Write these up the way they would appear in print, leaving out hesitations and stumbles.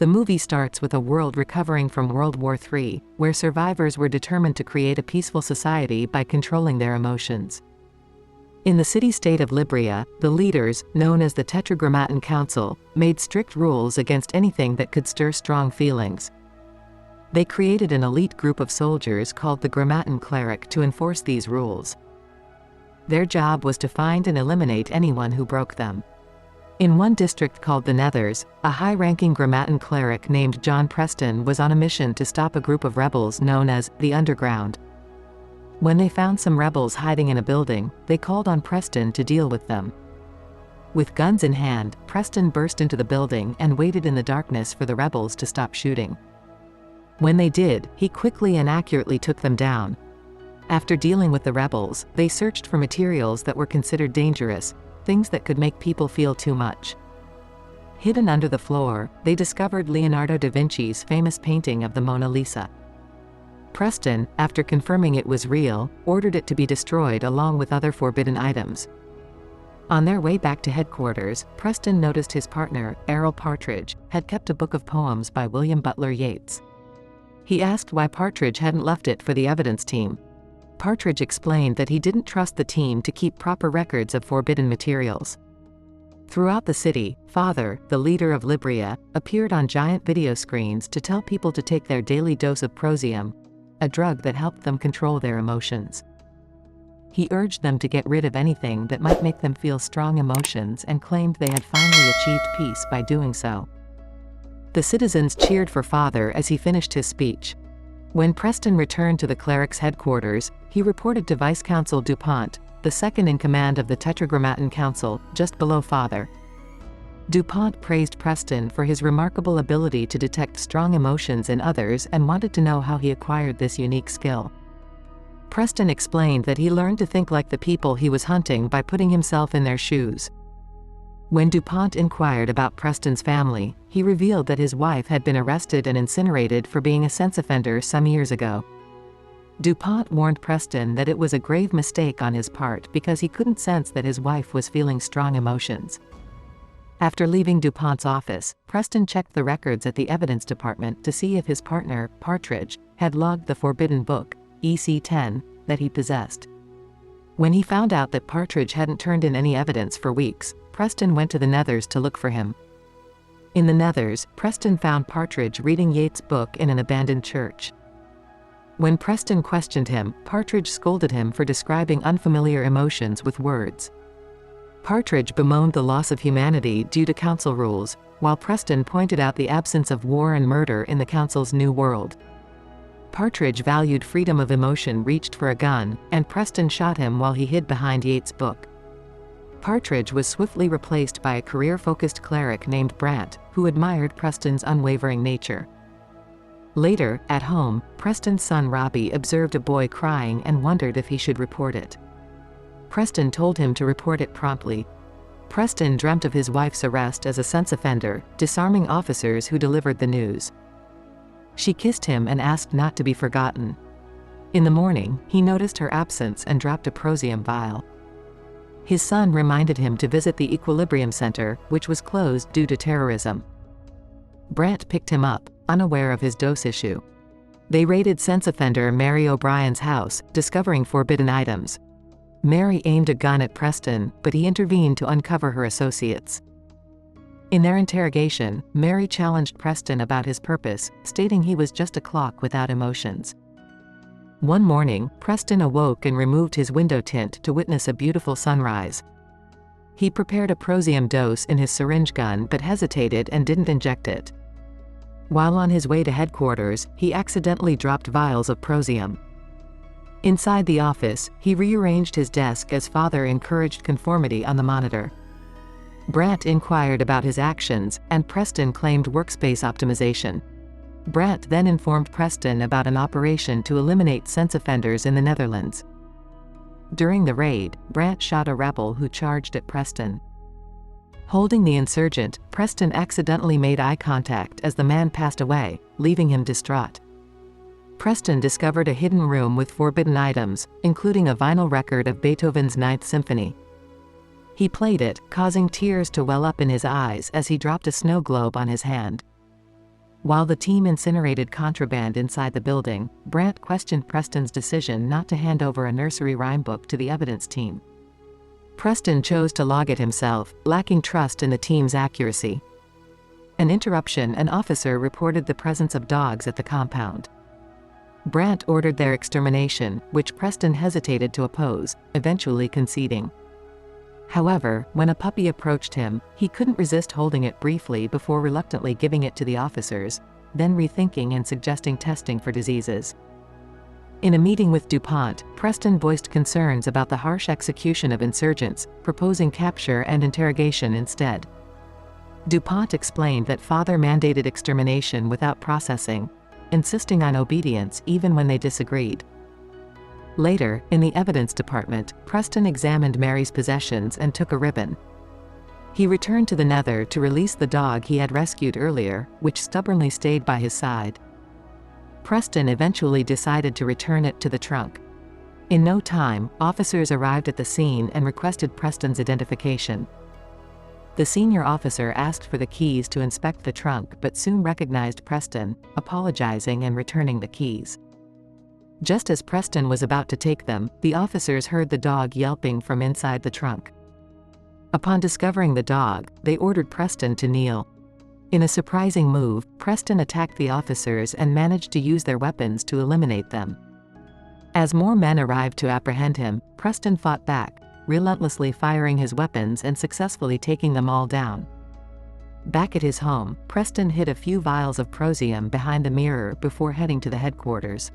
The movie starts with a world recovering from World War III, where survivors were determined to create a peaceful society by controlling their emotions. In the city-state of Libria, the leaders, known as the Tetragrammaton Council, made strict rules against anything that could stir strong feelings. They created an elite group of soldiers called the Grammaton Cleric to enforce these rules. Their job was to find and eliminate anyone who broke them. In one district called the Nethers, a high-ranking Grammaton Cleric named John Preston was on a mission to stop a group of rebels known as the Underground. When they found some rebels hiding in a building, they called on Preston to deal with them. With guns in hand, Preston burst into the building and waited in the darkness for the rebels to stop shooting. When they did, he quickly and accurately took them down. After dealing with the rebels, they searched for materials that were considered dangerous, things that could make people feel too much. Hidden under the floor, they discovered Leonardo da Vinci's famous painting of the Mona Lisa. Preston, after confirming it was real, ordered it to be destroyed along with other forbidden items. On their way back to headquarters, Preston noticed his partner, Errol Partridge, had kept a book of poems by William Butler Yeats. He asked why Partridge hadn't left it for the evidence team. Partridge explained that he didn't trust the team to keep proper records of forbidden materials. Throughout the city, Father, the leader of Libria, appeared on giant video screens to tell people to take their daily dose of prosium, a drug that helped them control their emotions. He urged them to get rid of anything that might make them feel strong emotions and claimed they had finally achieved peace by doing so. The citizens cheered for Father as he finished his speech. When Preston returned to the cleric's headquarters, he reported to Vice-Consul DuPont, the second in command of the Tetragrammaton Council, just below Father. DuPont praised Preston for his remarkable ability to detect strong emotions in others and wanted to know how he acquired this unique skill. Preston explained that he learned to think like the people he was hunting by putting himself in their shoes. When DuPont inquired about Preston's family, he revealed that his wife had been arrested and incinerated for being a sex offender some years ago. DuPont warned Preston that it was a grave mistake on his part because he couldn't sense that his wife was feeling strong emotions. After leaving DuPont's office, Preston checked the records at the evidence department to see if his partner, Partridge, had logged the forbidden book, EC-10, that he possessed. When he found out that Partridge hadn't turned in any evidence for weeks, Preston went to the Nethers to look for him. In the Nethers, Preston found Partridge reading Yeats' book in an abandoned church. When Preston questioned him, Partridge scolded him for describing unfamiliar emotions with words. Partridge bemoaned the loss of humanity due to council rules, while Preston pointed out the absence of war and murder in the council's new world. Partridge valued freedom of emotion, reached for a gun, and Preston shot him while he hid behind Yeats' book. Partridge was swiftly replaced by a career-focused cleric named Brant, who admired Preston's unwavering nature. Later, at home, Preston's son Robbie observed a boy crying and wondered if he should report it. Preston told him to report it promptly. Preston dreamt of his wife's arrest as a sex offender, disarming officers who delivered the news. She kissed him and asked not to be forgotten. In the morning, he noticed her absence and dropped a prosium vial. His son reminded him to visit the Equilibrium Center, which was closed due to terrorism. Brant picked him up, unaware of his dose issue. They raided sex offender Mary O'Brien's house, discovering forbidden items. Mary aimed a gun at Preston, but he intervened to uncover her associates. In their interrogation, Mary challenged Preston about his purpose, stating he was just a clock without emotions. One morning, Preston awoke and removed his window tint to witness a beautiful sunrise. He prepared a prosium dose in his syringe gun but hesitated and didn't inject it. While on his way to headquarters, he accidentally dropped vials of prosium. Inside the office, he rearranged his desk as Father encouraged conformity on the monitor. Brant inquired about his actions, and Preston claimed workspace optimization. Brant then informed Preston about an operation to eliminate sex offenders in the Netherlands. During the raid, Brant shot a rebel who charged at Preston. Holding the insurgent, Preston accidentally made eye contact as the man passed away, leaving him distraught. Preston discovered a hidden room with forbidden items, including a vinyl record of Beethoven's Ninth Symphony. He played it, causing tears to well up in his eyes as he dropped a snow globe on his hand. While the team incinerated contraband inside the building, Brandt questioned Preston's decision not to hand over a nursery rhyme book to the evidence team. Preston chose to log it himself, lacking trust in the team's accuracy. An interruption: an officer reported the presence of dogs at the compound. Brandt ordered their extermination, which Preston hesitated to oppose, eventually conceding. However, when a puppy approached him, he couldn't resist holding it briefly before reluctantly giving it to the officers, then rethinking and suggesting testing for diseases. In a meeting with DuPont, Preston voiced concerns about the harsh execution of insurgents, proposing capture and interrogation instead. DuPont explained that father mandated extermination without processing, insisting on obedience even when they disagreed. Later, in the evidence department, Preston examined Mary's possessions and took a ribbon. He returned to the Nether to release the dog he had rescued earlier, which stubbornly stayed by his side. Preston eventually decided to return it to the trunk. In no time, officers arrived at the scene and requested Preston's identification. The senior officer asked for the keys to inspect the trunk but soon recognized Preston, apologizing and returning the keys. Just as Preston was about to take them, the officers heard the dog yelping from inside the trunk. Upon discovering the dog, they ordered Preston to kneel. In a surprising move, Preston attacked the officers and managed to use their weapons to eliminate them. As more men arrived to apprehend him, Preston fought back, relentlessly firing his weapons and successfully taking them all down. Back at his home, Preston hid a few vials of prosium behind the mirror before heading to the headquarters.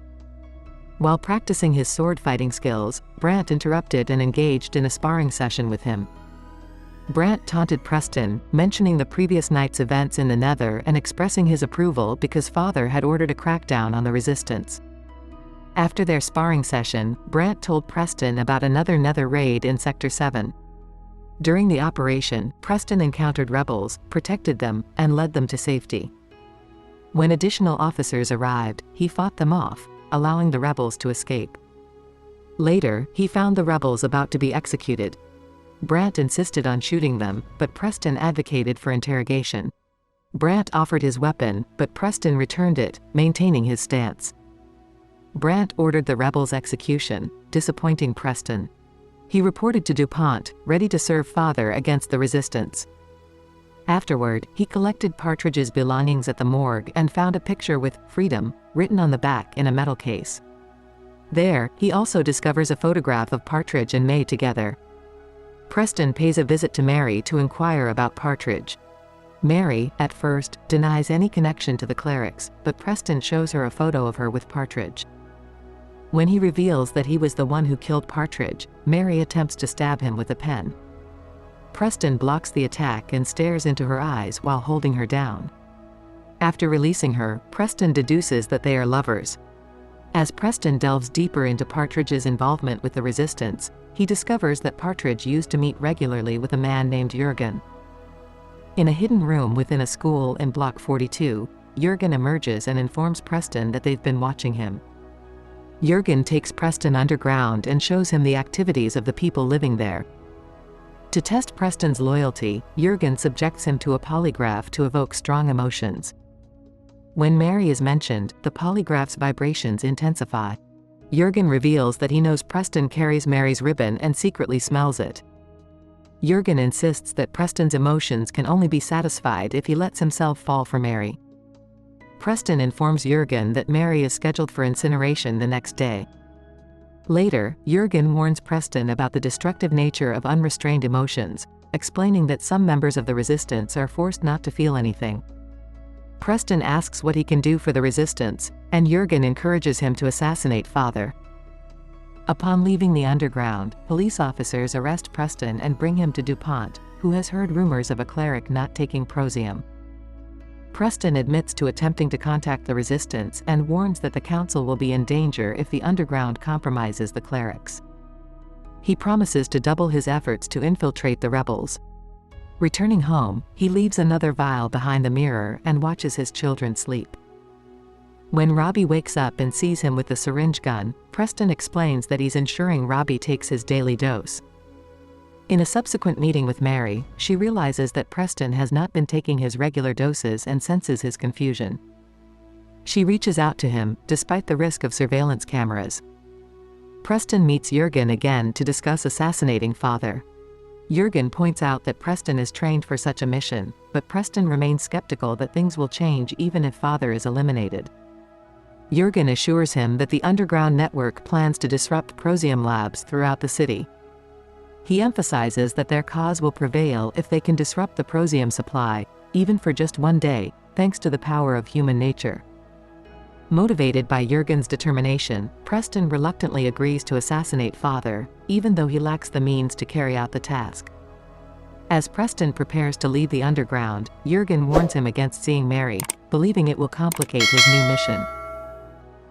While practicing his sword-fighting skills, Brandt interrupted and engaged in a sparring session with him. Brandt taunted Preston, mentioning the previous night's events in the Nether and expressing his approval because father had ordered a crackdown on the resistance. After their sparring session, Brandt told Preston about another Nether raid in Sector 7. During the operation, Preston encountered rebels, protected them, and led them to safety. When additional officers arrived, he fought them off, allowing the rebels to escape. Later, he found the rebels about to be executed. Brandt insisted on shooting them, but Preston advocated for interrogation. Brandt offered his weapon, but Preston returned it, maintaining his stance. Brandt ordered the rebels' execution, disappointing Preston. He reported to DuPont, ready to serve father against the resistance. Afterward, he collected Partridge's belongings at the morgue and found a picture with "Freedom" written on the back in a metal case. There, he also discovers a photograph of Partridge and May together. Preston pays a visit to Mary to inquire about Partridge. Mary, at first, denies any connection to the clerics, but Preston shows her a photo of her with Partridge. When he reveals that he was the one who killed Partridge, Mary attempts to stab him with a pen. Preston blocks the attack and stares into her eyes while holding her down. After releasing her, Preston deduces that they are lovers. As Preston delves deeper into Partridge's involvement with the resistance, he discovers that Partridge used to meet regularly with a man named Jürgen. In a hidden room within a school in Block 42, Jürgen emerges and informs Preston that they've been watching him. Jürgen takes Preston underground and shows him the activities of the people living there. To test Preston's loyalty, Jürgen subjects him to a polygraph to evoke strong emotions. When Mary is mentioned, the polygraph's vibrations intensify. Jürgen reveals that he knows Preston carries Mary's ribbon and secretly smells it. Jürgen insists that Preston's emotions can only be satisfied if he lets himself fall for Mary. Preston informs Jürgen that Mary is scheduled for incineration the next day. Later, Jürgen warns Preston about the destructive nature of unrestrained emotions, explaining that some members of the resistance are forced not to feel anything. Preston asks what he can do for the resistance, and Jürgen encourages him to assassinate father. Upon leaving the underground, police officers arrest Preston and bring him to DuPont, who has heard rumors of a cleric not taking prosium. Preston admits to attempting to contact the resistance and warns that the council will be in danger if the underground compromises the clerics. He promises to double his efforts to infiltrate the rebels. Returning home, he leaves another vial behind the mirror and watches his children sleep. When Robbie wakes up and sees him with the syringe gun, Preston explains that he's ensuring Robbie takes his daily dose. In a subsequent meeting with Mary, she realizes that Preston has not been taking his regular doses and senses his confusion. She reaches out to him, despite the risk of surveillance cameras. Preston meets Jurgen again to discuss assassinating father. Jurgen points out that Preston is trained for such a mission, but Preston remains skeptical that things will change even if father is eliminated. Jurgen assures him that the underground network plans to disrupt Prosium labs throughout the city. He emphasizes that their cause will prevail if they can disrupt the Prosium supply, even for just one day, thanks to the power of human nature. Motivated by Jurgen's determination, Preston reluctantly agrees to assassinate father, even though he lacks the means to carry out the task. As Preston prepares to leave the underground, Jurgen warns him against seeing Mary, believing it will complicate his new mission.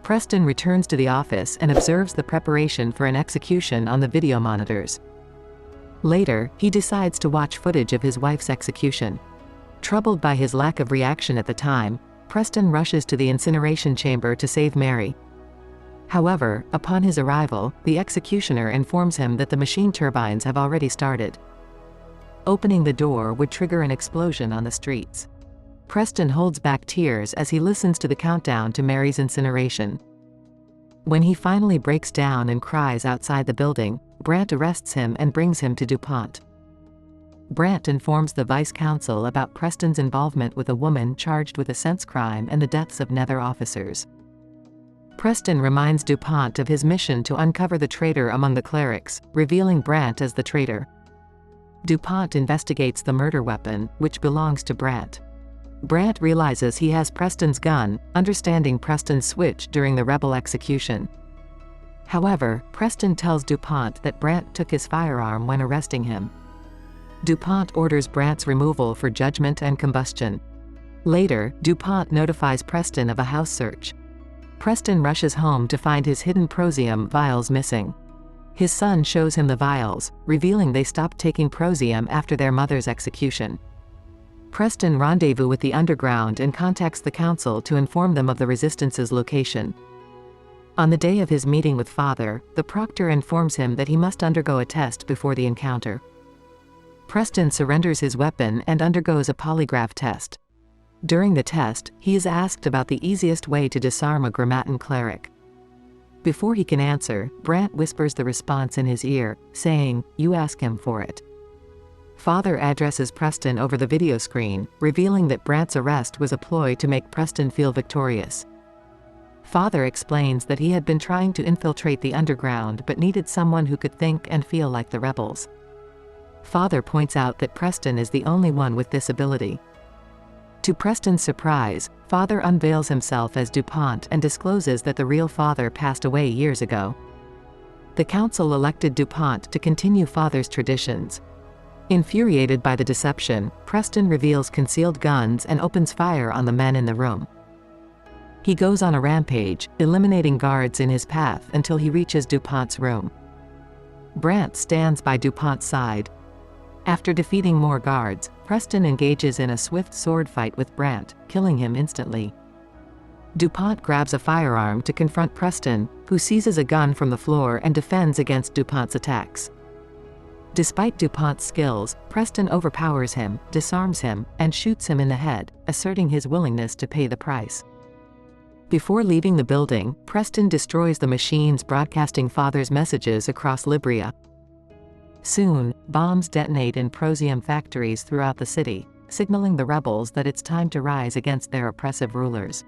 Preston returns to the office and observes the preparation for an execution on the video monitors. Later, he decides to watch footage of his wife's execution. Troubled by his lack of reaction at the time, Preston rushes to the incineration chamber to save Mary. However, upon his arrival, the executioner informs him that the machine turbines have already started. Opening the door would trigger an explosion on the streets. Preston holds back tears as he listens to the countdown to Mary's incineration. When he finally breaks down and cries outside the building, Brandt arrests him and brings him to DuPont. Brandt informs the Vice Counsel about Preston's involvement with a woman charged with a sense crime and the deaths of Nether officers. Preston reminds DuPont of his mission to uncover the traitor among the clerics, revealing Brandt as the traitor. DuPont investigates the murder weapon, which belongs to Brandt. Brandt realizes he has Preston's gun, understanding Preston's switch during the rebel execution. However, Preston tells DuPont that Brandt took his firearm when arresting him. DuPont orders Brandt's removal for judgment and combustion. Later, DuPont notifies Preston of a house search. Preston rushes home to find his hidden Prosium vials missing. His son shows him the vials, revealing they stopped taking Prosium after their mother's execution. Preston rendezvous with the underground and contacts the council to inform them of the Resistance's location. On the day of his meeting with father, the proctor informs him that he must undergo a test before the encounter. Preston surrenders his weapon and undergoes a polygraph test. During the test, he is asked about the easiest way to disarm a Grammaton Cleric. Before he can answer, Brandt whispers the response in his ear, saying, "You ask him for it." Father addresses Preston over the video screen, revealing that Brandt's arrest was a ploy to make Preston feel victorious. Father explains that he had been trying to infiltrate the underground but needed someone who could think and feel like the rebels. Father points out that Preston is the only one with this ability. To Preston's surprise, Father unveils himself as DuPont and discloses that the real father passed away years ago. The council elected DuPont to continue Father's traditions. Infuriated by the deception, Preston reveals concealed guns and opens fire on the men in the room. He goes on a rampage, eliminating guards in his path until he reaches DuPont's room. Brandt stands by DuPont's side. After defeating more guards, Preston engages in a swift sword fight with Brandt, killing him instantly. DuPont grabs a firearm to confront Preston, who seizes a gun from the floor and defends against DuPont's attacks. Despite DuPont's skills, Preston overpowers him, disarms him, and shoots him in the head, asserting his willingness to pay the price. Before leaving the building, Preston destroys the machines broadcasting Father's messages across Libria. Soon, bombs detonate in Prosium factories throughout the city, signaling the rebels that it's time to rise against their oppressive rulers.